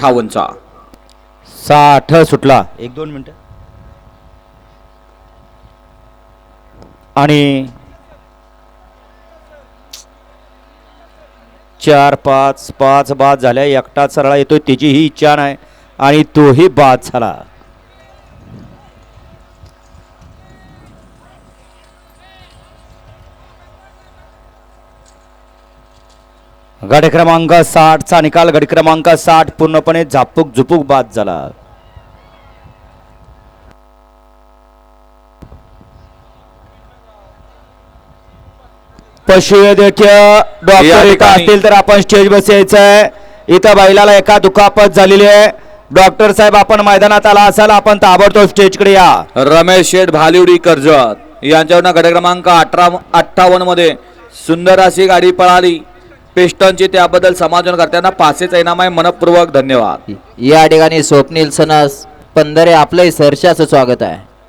58चा 60 सुटला. 1-2 मिनिट आणि 4-5 बाद झाल्या. एकटा सरळा येतोय त्याची ही इच्छा नाही आणि तोही बाद झाला. गट क्रमांक 60 चा निकाल. गट क्रमांक 60 पूर्णपणे झापूक झुपूक बाद झाला. पशुवैद्यकीय डॉक्टर इथं असतील तर आपण स्टेज बसायचं आहे. इथं बैलाला एका दुखापत झालेली आहे. डॉक्टर साहेब आपण मैदानात आला असाल आपण ताबडतोब स्टेजकडे या. रमेश शेठ भालिवडी कर्जत यांच्यावर गट क्रमांक 58 मध्ये सुंदर अशी गाडी पळाली पिस्टनची. त्याबद्दल समाजकर्त्यांना पासेचा इनाम आहे. मनपूर्वक धन्यवाद. या ठिकाणी स्वप्नील सनस पंधरे आपले सहर्षाचं स्वागत आहे.